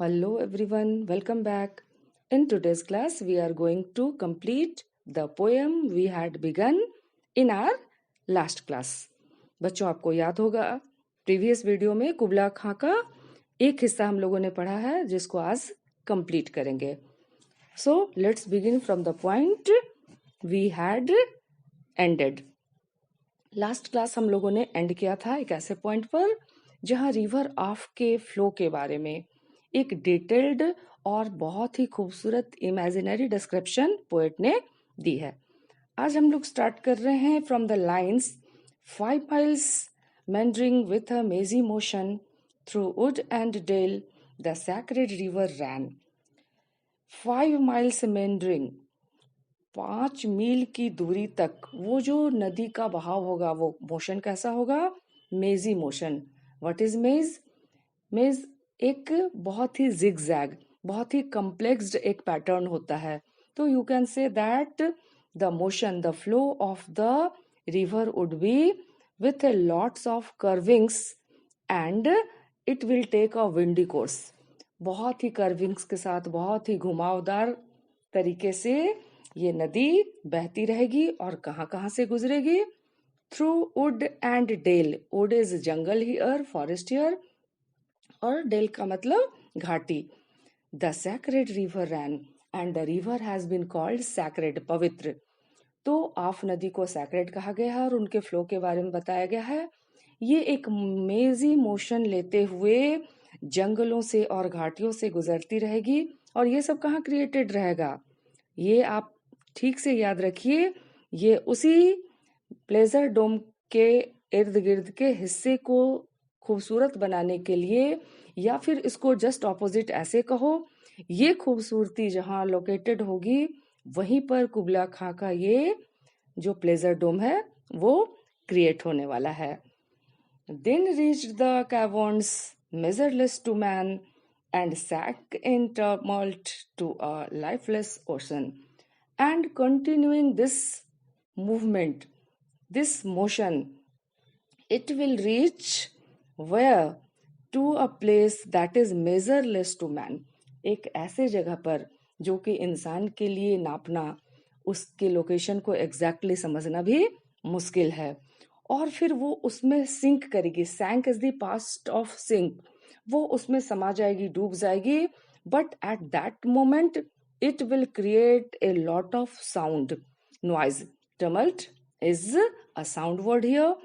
Hello everyone, welcome back. In today's class, we are going to complete the poem we had begun in our last class. बच्चों आपको याद होगा previous video में कुबला खां का एक हिस्सा हम लोगों ने पढ़ा है जिसको आज कंप्लीट करेंगे. So let's begin from the point we had ended. Last class हम लोगों ने एंड किया था एक ऐसे पॉइंट पर जहां रिवर ऑफ के फ्लो के बारे में एक डिटेल्ड और बहुत ही खूबसूरत इमेजिनरी डिस्क्रिप्शन पोएट ने दी है. आज हम लोग स्टार्ट कर रहे हैं from the lines 5 miles meandering with a mazy motion through wood and dale the sacred river ran. 5 miles meandering, 5 मील की दूरी तक वो जो नदी का बहाव होगा वो मोशन कैसा होगा? मेजी मोशन. व्हाट इज मेज? मेज एक बहुत ही जिगजैग, बहुत ही कॉम्प्लेक्स्ड एक पैटर्न होता है. तो you can say that the motion, the flow of the river would be with lots of curvings and it will take a windy course. बहुत ही कर्विंग्स के साथ बहुत ही घुमावदार तरीके से ये नदी बहती रहेगी और कहाँ से गुजरेगी? Through wood and dale. Wood is jungle here, forest here, और डेल का मतलब घाटी. The sacred river ran and the river has been called sacred, पवित्र. तो ऑफ नदी को सैक्रेड कहा गया है और उनके फ्लो के बारे में बताया गया है. ये एक मेजी मोशन लेते हुए जंगलों से और घाटियों से गुजरती रहेगी. और ये सब कहाँ क्रिएटेड रहेगा? ये आप ठीक से याद रखिए, ये उसी प्लेजर डोम के इर्द गिर्द के हिस्से को खूबसूरत बनाने के लिए, या फिर इसको जस्ट ऑपोजिट ऐसे कहो, ये खूबसूरती जहां लोकेटेड होगी वहीं पर कुबला खां का ये जो प्लेजर डोम है वो क्रिएट होने वाला है. Then reached the caverns measureless to man and sank in tumult to a lifeless ocean. And continuing this movement, this motion, it will reach where? To a place that is measureless to man. एक ऐसे जगह पर जो कि इंसान के लिए नापना, उसके लोकेशन को एग्जैक्टली समझना भी मुश्किल है. और फिर वो उसमें सिंक करेगी. Sank is the past of sink. वो उसमें समा जाएगी, डूब जाएगी. But at that moment it will create a lot of sound, noise. Tumult is a sound word here.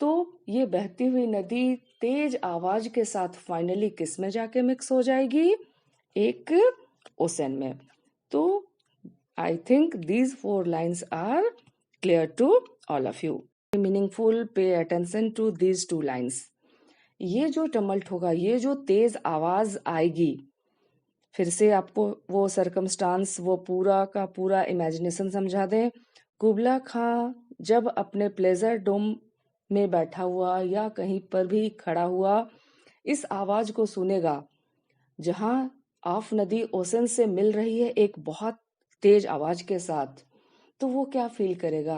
तो ये बहती हुई नदी तेज आवाज के साथ फाइनली किस में जाके मिक्स हो जाएगी? एक ओशन में. तो I think these 4 lines are clear to all of you. Meaningful, pay attention to these 2 lines. ये जो टमल्ट होगा, ये जो तेज आवाज आएगी, फिर से आपको वो सर्कमस्टांस, वो पूरा का पूरा इमेजिनेशन समझा दें. कुबला खां जब अपने प्लेजर डोम में बैठा हुआ या कहीं पर भी खड़ा हुआ इस आवाज को सुनेगा, जहां ऑफ नदी ओशन से मिल रही है एक बहुत तेज आवाज के साथ, तो वो क्या फील करेगा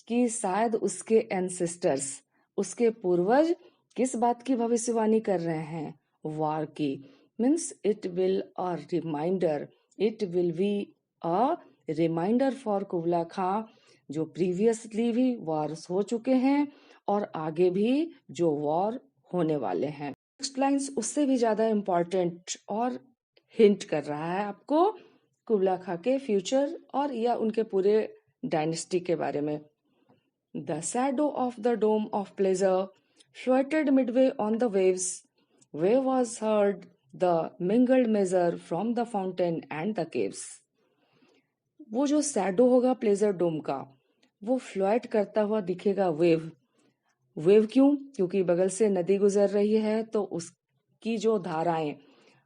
कि शायद उसके एंसेस्टर्स, उसके पूर्वज किस बात की भविष्यवाणी कर रहे हैं? वार की. Means it will a reminder, it will be a reminder for Kubla Khan जो प्रीवियसली भी वॉर्स हो चुके हैं और आगे भी जो वॉर होने वाले हैं. नेक्स्ट लाइन्स उससे भी ज्यादा इम्पोर्टेंट और हिंट कर रहा है आपको कुबला खां के फ्यूचर और या उनके पूरे डायनेस्टी के बारे में. The shadow of the dome of pleasure floated midway on the waves, where was heard the mingled measure from the fountain and the caves. वो जो शैडो होगा प्लेजर डोम का, वो फ्लोट करता हुआ दिखेगा वेव. वेव क्यों? क्योंकि बगल से नदी गुजर रही है तो उसकी जो धाराएं,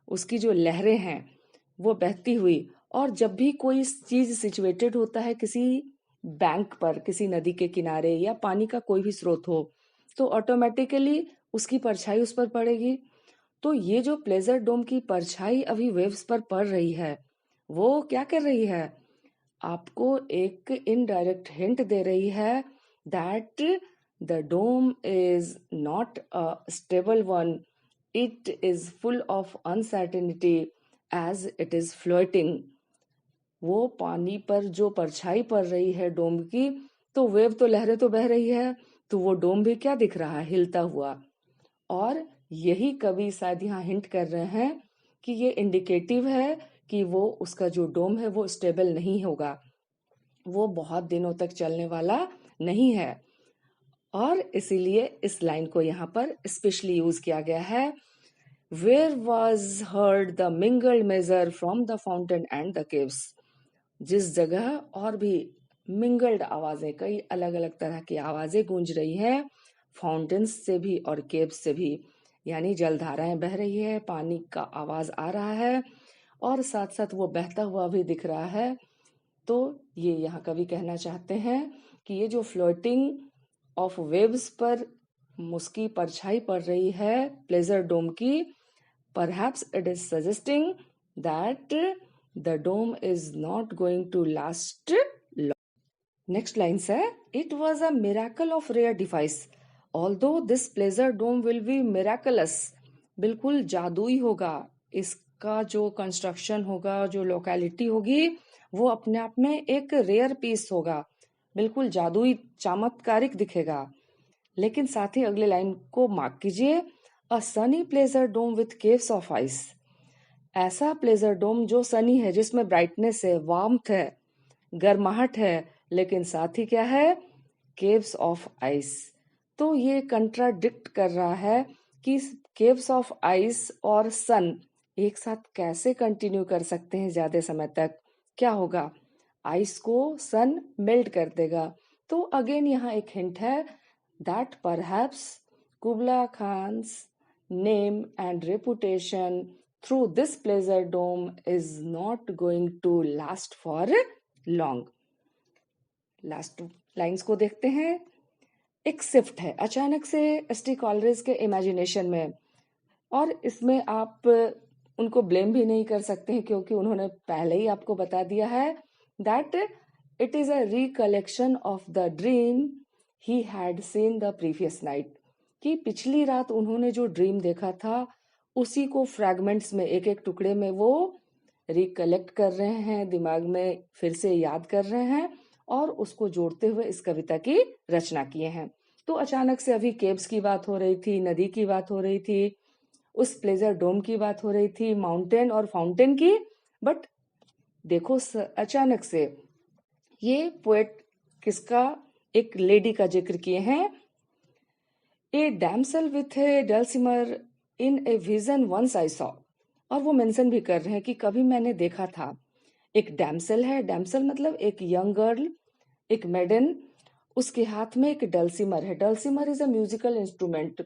उसकी जो लहरें हैं वो बहती हुई. और जब भी कोई चीज सिचुएटेड होता है किसी बैंक पर, किसी नदी के किनारे या पानी का कोई भी स्रोत हो, तो ऑटोमेटिकली उसकी परछाई उस पर पड़ेगी. तो ये जो प्लेजर डोम की परछाई अभी वेव्स पर पड़ रही है, वो क्या कर रही है? आपको एक इनडायरेक्ट हिंट दे रही है that the dome is not a stable one. It is full of uncertainty as it is floating. वो पानी पर जो परछाई पड़ रही है डोम की, तो वेव तो लहरें तो बह रही है, तो वो डोम भी क्या दिख रहा है, हिलता हुआ। और यही कवि शायद यहाँ हिंट कर रहे हैं कि ये इंडिकेटिव है कि वो उसका जो डोम है वो स्टेबल नहीं होगा, वो बहुत दिनों तक चलने वाला नहीं है। और इसीलिए इस लाइन को यहाँ पर स्पेशली यूज किया गया है। Where was heard the mingled measure from the fountain and the caves. जिस जगह और भी मिंगल्ड आवाजें, कई अलग अलग तरह की आवाजें गूंज रही हैं, फाउंटेन्स से भी और केव्स से भी, यानी जलधाराएं बह रही है, पानी का आवाज आ रहा है और साथ साथ वो बहता हुआ भी दिख रहा है। तो ये यहाँ कवि कहना चाहते हैं कि ये जो फ्लोटिंग ऑफ वेव्स पर उसकी परछाई पड़ रही है प्लेजर डोम की, perhaps it is suggesting that the dome is not going to last long. Next line है, it was a miracle of rare device although this pleasure dome will be miraculous. बिल्कुल जादुई होगा, इसका जो construction होगा, जो locality होगी, वो अपने आप में एक रेयर पीस होगा, बिल्कुल जादुई चमत्कारिक दिखेगा। लेकिन साथ ही अगले लाइन को मार्क कीजिए, a sunny pleasure dome with caves of ice. ऐसा प्लेजर डोम जो सनी है, जिसमें ब्राइटनेस है, वार्मथ है, गर्माहट है, लेकिन साथ ही क्या है, केव्स ऑफ आइस। तो ये कंट्राडिक्ट कर रहा है कि केव्स ऑफ आइस और सन एक साथ कैसे कंटिन्यू कर सकते हैं ज्यादा समय तक। क्या होगा, आइस को सन मेल्ट कर देगा। तो अगेन यहाँ एक हिंट है that perhaps Kubla Khan's name and reputation through this pleasure dome is not going to last for long. Last lines को देखते हैं। एक शिफ्ट है अचानक से एसटी कॉलरेज के इमेजिनेशन में, और इसमें आप उनको ब्लेम भी नहीं कर सकते हैं क्योंकि उन्होंने पहले ही आपको बता दिया है that it is a recollection of the dream he had seen the previous night. कि पिछली रात उन्होंने जो ड्रीम देखा था उसी को फ्रैगमेंट्स में, एक एक टुकड़े में वो रिकलेक्ट कर रहे हैं, दिमाग में फिर से याद कर रहे हैं और उसको जोड़ते हुए इस कविता की रचना किए हैं। तो अचानक से अभी केव्स की बात हो रही थी, नदी की बात हो रही थी, उस प्लेजर डोम की बात हो रही थी, माउंटेन और फाउंटेन की, बट देखो अचानक से ये पोएट किसका, एक लेडी का जिक्र किए हैं। A damsel with a dulcimer in a vision once I saw. और वो मेंशन भी कर रहे हैं कि कभी मैंने देखा था। एक डैमसेल है, डैमसेल मतलब एक यंग गर्ल, एक मेडन, उसके हाथ में एक डलसिमर है। डलसिमर इज अ म्यूजिकल इंस्ट्रूमेंट,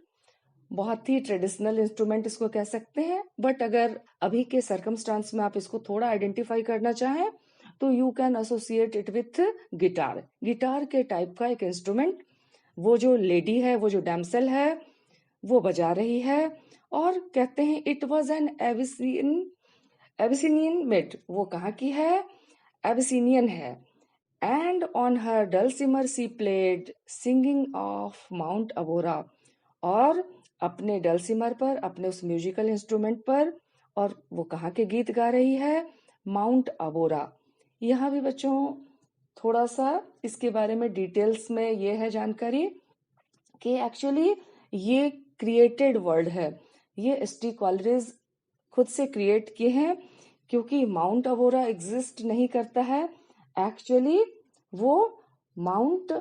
बहुत ही ट्रेडिशनल इंस्ट्रूमेंट इसको कह सकते हैं, बट अगर अभी के सर्कमस्टांस में आप इसको थोड़ा आइडेंटिफाई करना चाहें तो you can associate it with guitar, guitar के टाइप का एक इंस्ट्रूमेंट। वो जो लेडी है, वो जो डैमसेल है, वो बजा रही है और कहते हैं it was an Abyssinian maid. वो कहाँ की है, एबिसिनियन है। And on her dulcimer she played singing of Mount Abora. और अपने डलसिमर पर, अपने उस म्यूजिकल इंस्ट्रूमेंट पर, और वो कहाँ के गीत गा रही है, माउंट अबोरा। यहाँ भी बच्चों थोड़ा सा इसके बारे में डिटेल्स में ये है जानकारी कि एक्चुअली ये क्रिएटेड वर्ड है, ये एसटी कॉलरेज खुद से क्रिएट किए हैं क्योंकि माउंट अबोरा एग्जिस्ट नहीं करता है। एक्चुअली वो माउंट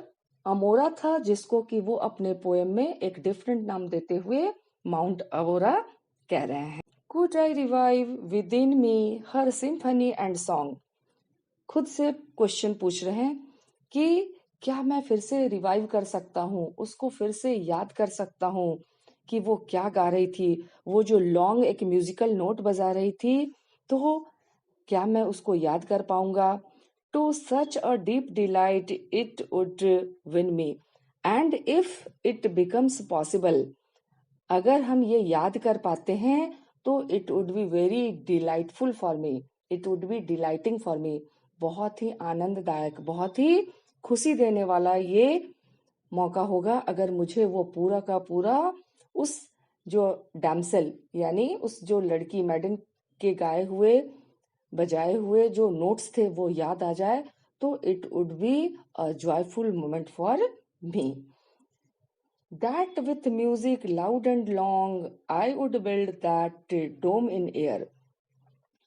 अमोरा था, जिसको कि वो अपने पोएम में एक डिफरेंट नाम देते हुए माउंट अबोरा कह रहे हैं। Could I revive with in me her symphony and song. खुद से क्वेश्चन पूछ रहे हैं कि क्या मैं फिर से रिवाइव कर सकता हूँ, उसको फिर से याद कर सकता हूँ कि वो क्या गा रही थी, वो जो लॉन्ग एक म्यूजिकल नोट बजा रही थी, तो क्या मैं उसको याद कर पाऊंगा। To such a deep delight it would win me and if it becomes possible. अगर हम ये याद कर पाते हैं तो it would be very delightful for me, it would be delighting for me. बहुत ही आनंददायक, बहुत ही खुशी देने वाला ये मौका होगा अगर मुझे वो पूरा का पूरा उस जो डैमसेल यानी उस जो लड़की मैडन के गाए हुए बजाए हुए जो नोट्स थे वो याद आ जाए, तो it would be a joyful moment for me. That with music loud and long, I would build that dome in air.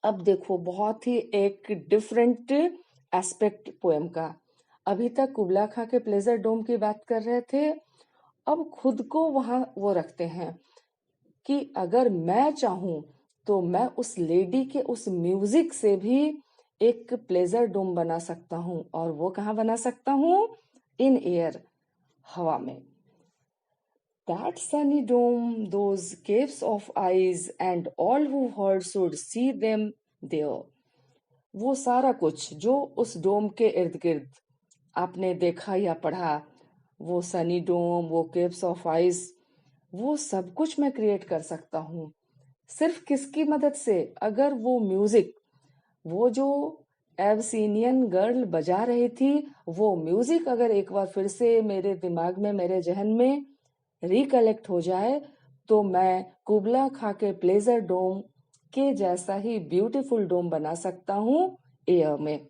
अब देखो बहुत ही एक डिफरेंट एस्पेक्ट पोएम का। अभी तक कुबला खा के प्लेजर डोम की बात कर रहे थे, अब खुद को वहां वो रखते हैं कि अगर मैं चाहूं तो मैं उस लेडी के उस म्यूजिक से भी एक प्लेजर डोम बना सकता हूं। और वो कहाँ बना सकता हूं? इन एयर, हवा में। That sunny dome, those caves of eyes, and all who heard should see them there. वो सारा कुछ जो उस डोम के इर्द गिर्द आपने देखा या पढ़ा, वो सनी डोम, वो केव्स ऑफ आइस, वो सब कुछ मैं क्रिएट कर सकता हूँ। सिर्फ किसकी मदद से? अगर वो म्यूजिक, वो जो एब्सिनियन गर्ल बजा रही थी, वो म्यूजिक अगर एक बार फिर से मेरे दिमाग में, मेरे जहन में रिकलेक्ट हो जाए, तो मैं कुबला खा के प्लेजर डोम के जैसा ही ब्यूटीफुल डोम बना सकता हूँ एयर में।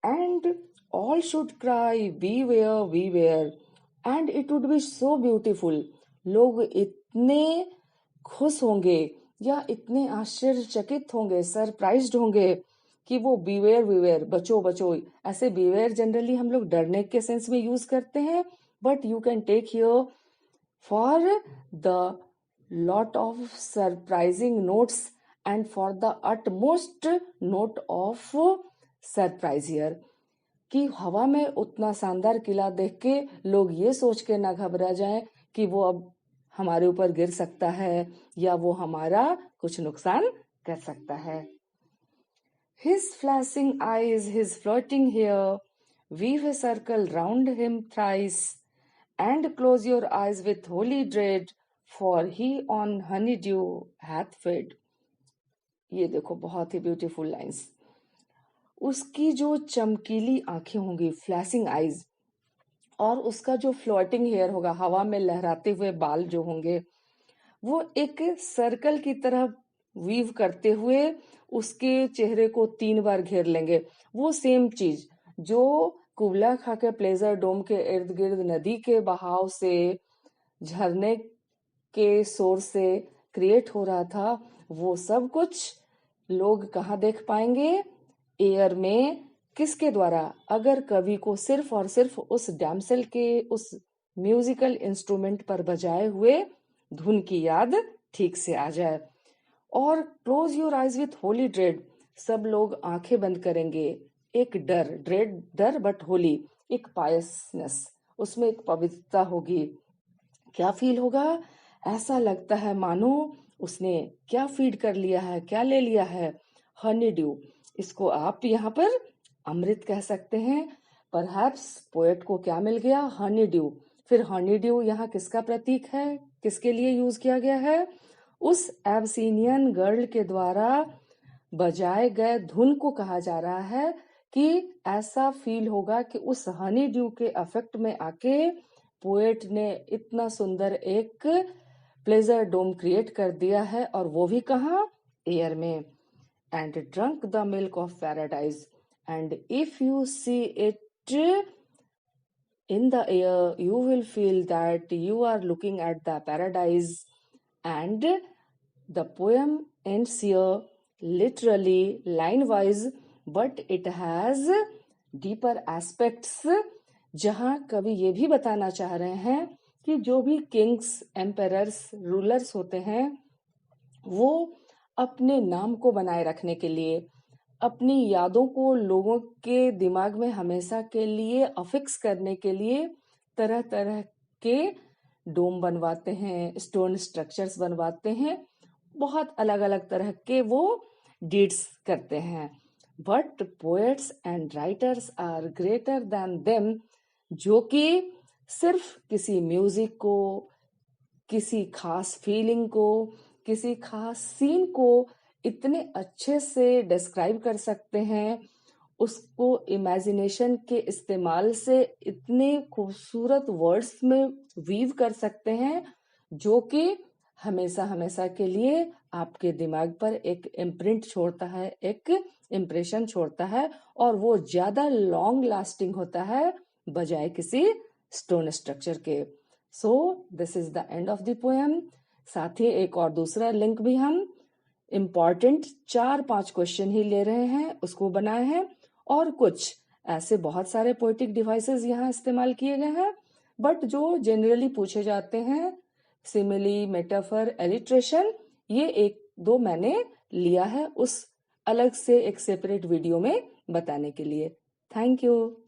And all should cry beware beware, and it would B so beautiful. लोग इतने खुश होंगे या इतने आश्चर्यचकित होंगे, सरप्राइज्ड होंगे कि वो बीवेयर बीवेयर, बचो बचो। ऐसे बीवेयर जनरली हम लोग डरने के सेंस में यूज करते हैं, but you can take here for the lot of surprising notes and for the utmost note of surprise here, कि हवा में उतना शानदार किला देख के लोग ये सोच के ना घबरा जाएं कि वो अब हमारे ऊपर गिर सकता है या वो हमारा कुछ नुकसान कर सकता है। His flashing eyes, his floating hair, weave a circle round him thrice, and close your eyes with holy dread, for he on honeydew hath fed. ये देखो बहुत ही ब्यूटीफुल लाइंस। उसकी जो चमकीली आंखें होंगी, फ्लैशिंग आईज, और उसका जो फ्लोटिंग हेयर होगा, हवा में लहराते हुए बाल जो होंगे, वो एक सर्कल की तरह वीव करते हुए उसके चेहरे को 3 बार घेर लेंगे। वो सेम चीज जो कुबला खा के प्लेजर डोम के इर्द गिर्द नदी के बहाव से, झरने के शोर से क्रिएट हो रहा था, वो सब कुछ लोग कहाँ देख पाएंगे? एयर में। किसके द्वारा? अगर कवि को सिर्फ और सिर्फ उस डैमसेल के उस म्यूजिकल इंस्ट्रूमेंट पर बजाए हुए धुन की याद ठीक से आ जाए। और close your eyes with Holi dread, सब लोग आंखें बंद करेंगे। एक डर, ड्रेड डर बट होली, एक पायसनेस, उसमें एक पवित्रता होगी। क्या फील होगा? ऐसा लगता है मानो उसने क्या फीड कर लिया है, क्या ले लिया है? हनी ड्यू, इसको आप यहाँ पर अमृत कह सकते हैं। परहैप्स पोएट को क्या मिल गया? हनी ड्यू। फिर हनी ड्यू यहाँ किसका प्रतीक है, किसके लिए यूज किया गया है? उस एब्सिनियन गर्ल के द्वारा बजाए गए धुन को कहा जा रहा है कि ऐसा फील होगा कि उस हनी ड्यू के अफेक्ट में आके पोएट ने इतना सुंदर एक प्लेजर डोम क्रिएट कर दिया है, और वो भी कहाँ? एयर में। And drunk the milk of paradise, and if you see it in the air, you will feel that you are looking at the paradise. And the poem ends here, literally line wise, but it has deeper aspects, जहां कवि ये भी बताना चाह रहे हैं कि जो भी किंग्स, एम्परर्स, रूलर्स होते हैं, वो अपने नाम को बनाए रखने के लिए, अपनी यादों को लोगों के दिमाग में हमेशा के लिए अफिक्स करने के लिए तरह तरह के डोम बनवाते हैं, स्टोन स्ट्रक्चर्स बनवाते हैं, बहुत अलग अलग तरह के वो डीड्स करते हैं। But poets and writers are greater than them, जो कि सिर्फ किसी म्यूजिक को, किसी खास फीलिंग को, किसी खास सीन को इतने अच्छे से डिस्क्राइब कर सकते हैं, उसको इमेजिनेशन के इस्तेमाल से इतने खूबसूरत वर्ड्स में वीव कर सकते हैं, जो कि हमेशा हमेशा के लिए आपके दिमाग पर एक इम्प्रिंट छोड़ता है, एक इम्प्रेशन छोड़ता है, और वो ज्यादा लॉन्ग लास्टिंग होता है बजाय किसी स्टोन स्ट्रक्चर के। So this is the end of the poem. साथ ही एक और दूसरा लिंक भी हम इम्पॉर्टेंट 4-5 क्वेश्चन ही ले रहे हैं, उसको बनाए हैं, और कुछ ऐसे बहुत सारे पोएटिक डिवाइसेस यहाँ इस्तेमाल किए गए हैं, बट जो जनरली पूछे जाते हैं, सिमिली, मेटाफर, एलिट्रेशन, ये एक दो मैंने लिया है उस अलग से एक सेपरेट वीडियो में बताने के लिए। Thank you.